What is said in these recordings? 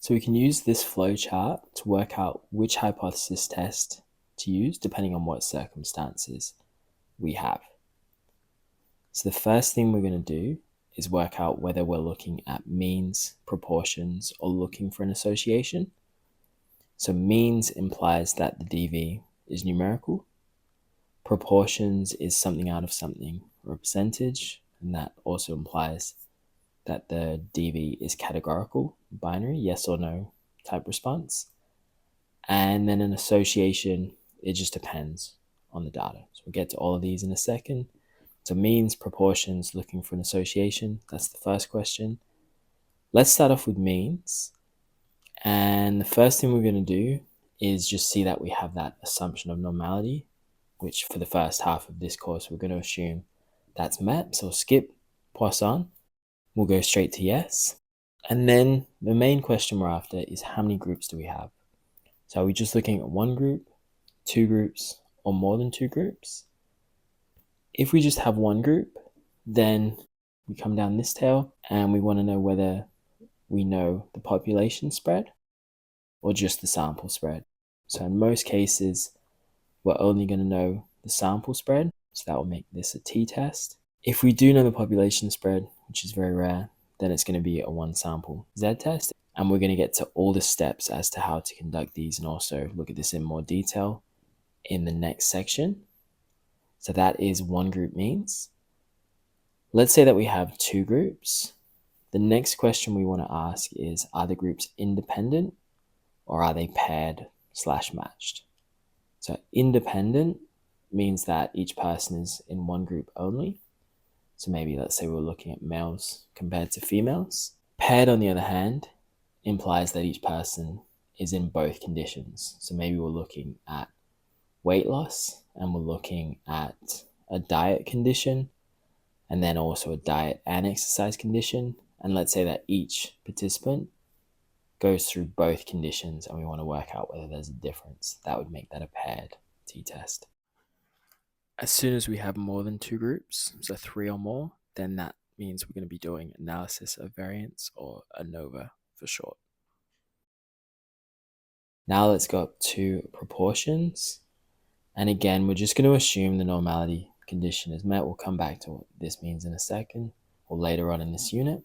So we can use this flowchart to work out which hypothesis test to use depending on what circumstances we have. So the first thing we're going to do is work out whether we're looking at means, proportions, or looking for an association. So means implies that the DV is numerical. Proportions is something out of something, or a percentage, and that also implies that the DV is categorical, binary, yes or no type response. And then an association, it just depends on the data. So we'll get to all of these in a second. So means, proportions, looking for an association, that's the first question. Let's start off with means. And the first thing we're going to do is just see that we have that assumption of normality, which for the first half of this course, we're going to assume that's met. So skip Poisson. We'll go straight to yes. And then the main question we're after is how many groups do we have? So are we just looking at one group, two groups, or more than two groups? If we just have one group, then we come down this tail and we want to know whether we know the population spread or just the sample spread. So in most cases, we're only going to know the sample spread. So that will make this a t-test. If we do know the population spread, which is very rare, then it's going to be a one sample z-test. And we're going to get to all the steps as to how to conduct these and also look at this in more detail in the next section. So that is one group means. Let's say that we have two groups. The next question we want to ask is, are the groups independent or are they paired/matched? So independent means that each person is in one group only. So maybe let's say we're looking at males compared to females. Paired, on the other hand, implies that each person is in both conditions. So maybe we're looking at weight loss and we're looking at a diet condition and then also a diet and exercise condition. And let's say that each participant goes through both conditions and we want to work out whether there's a difference. That would make that a paired t-test. As soon as we have more than two groups, so three or more, then that means we're going to be doing analysis of variance, or ANOVA for short. Now let's go up to proportions. And again, we're just going to assume the normality condition is met. We'll come back to what this means in a second or later on in this unit.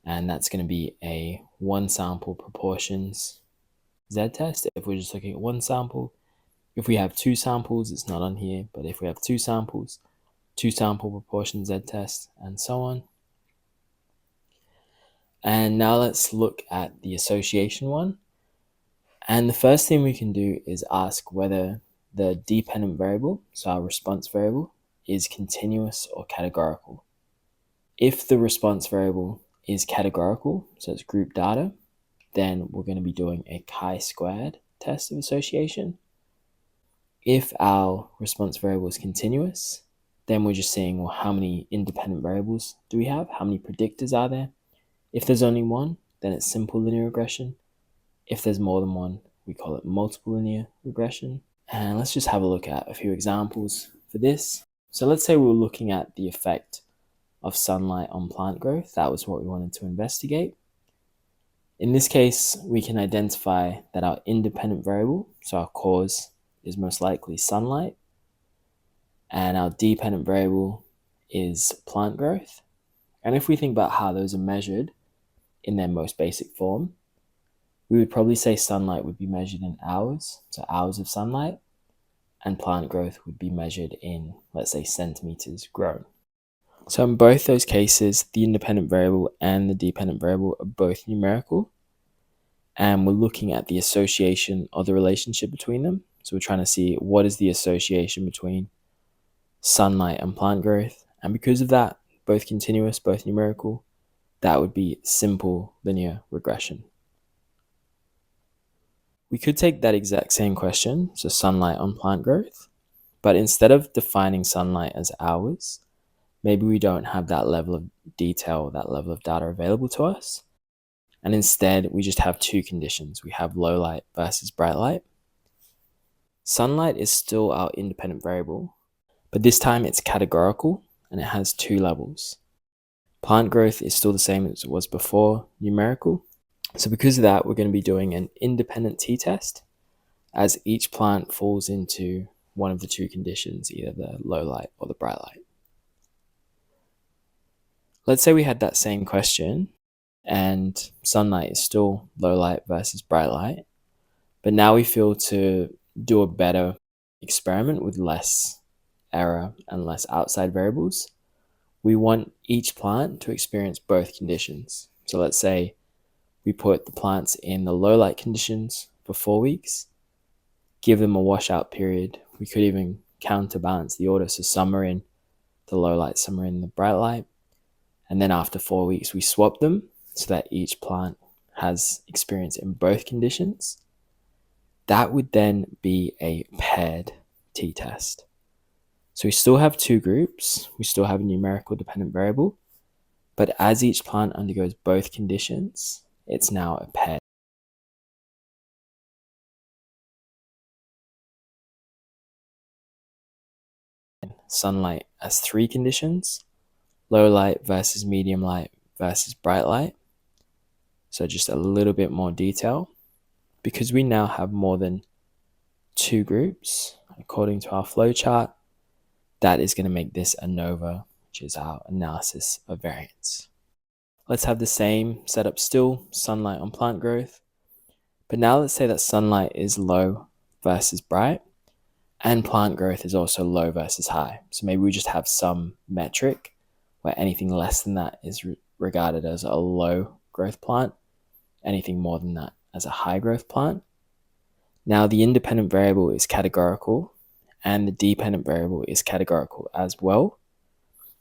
And that's going to be a one sample proportions z-test. If we're just looking at one sample, if we have two samples, it's not on here, but if we have two samples, two sample proportions z-test, and so on. And now let's look at the association one. And the first thing we can do is ask whether the dependent variable, so our response variable, is continuous or categorical. If the response variable is categorical, so it's group data, then we're going to be doing a chi-squared test of association. If our response variable is continuous, then we're just saying, well, how many independent variables do we have? How many predictors are there? If there's only one, then it's simple linear regression. If there's more than one, we call it multiple linear regression. And let's just have a look at a few examples for this. So let's say we were looking at the effect of sunlight on plant growth. That was what we wanted to investigate. In this case, we can identify that our independent variable, so our cause, is most likely sunlight, and our dependent variable is plant growth. And if we think about how those are measured in their most basic form, we would probably say sunlight would be measured in hours, so hours of sunlight, and plant growth would be measured in, let's say, centimeters grown. So in both those cases, the independent variable and the dependent variable are both numerical, and we're looking at the association or the relationship between them. So we're trying to see what is the association between sunlight and plant growth, and because of that, both continuous, both numerical, that would be simple linear regression. We could take that exact same question, so sunlight on plant growth, but instead of defining sunlight as hours, maybe we don't have that level of detail, that level of data available to us. And instead, we just have two conditions. We have low light versus bright light. Sunlight is still our independent variable, but this time it's categorical and it has two levels. Plant growth is still the same as it was before, numerical, So because of that, we're going to be doing an independent t-test as each plant falls into one of the two conditions, either the low light or the bright light. Let's say we had that same question and sunlight is still low light versus bright light, but now we feel to do a better experiment with less error and less outside variables. We want each plant to experience both conditions. So let's say we put the plants in the low light conditions for 4 weeks, give them a washout period. We could even counterbalance the order. So some are in the low light, some are in the bright light. And then after 4 weeks, we swap them so that each plant has experience in both conditions. That would then be a paired t-test. So we still have two groups, we still have a numerical dependent variable, but as each plant undergoes both conditions, it's now a paired. Sunlight has three conditions: low light versus medium light versus bright light. So just a little bit more detail. Because we now have more than two groups, according to our flowchart, that is going to make this ANOVA, which is our analysis of variance. Let's have the same setup still, sunlight on plant growth. But now let's say that sunlight is low versus bright, and plant growth is also low versus high. So maybe we just have some metric where anything less than that is regarded as a low growth plant, anything more than that as a high growth plant. Now the independent variable is categorical and the dependent variable is categorical as well.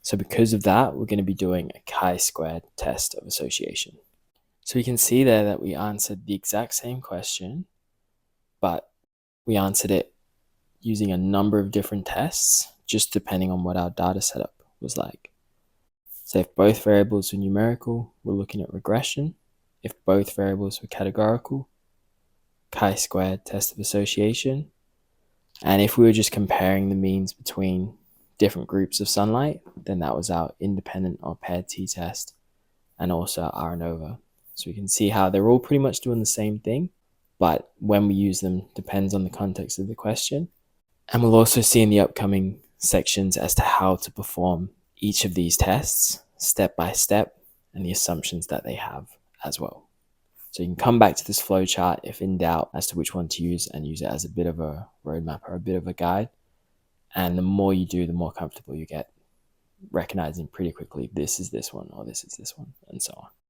So because of that, we're going to be doing a chi-squared test of association. So you can see there that we answered the exact same question, but we answered it using a number of different tests, just depending on what our data setup was like. So if both variables were numerical, we're looking at regression. If both variables were categorical, chi-squared test of association. And if we were just comparing the means between different groups of sunlight, then that was our independent or paired t-test and also our ANOVA. So we can see how they're all pretty much doing the same thing, but when we use them depends on the context of the question. And we'll also see in the upcoming sections as to how to perform each of these tests step by step and the assumptions that they have as well. So you can come back to this flowchart if in doubt as to which one to use and use it as a bit of a roadmap or a bit of a guide. And the more you do, the more comfortable you get recognizing pretty quickly this is this one or this is this one and so on.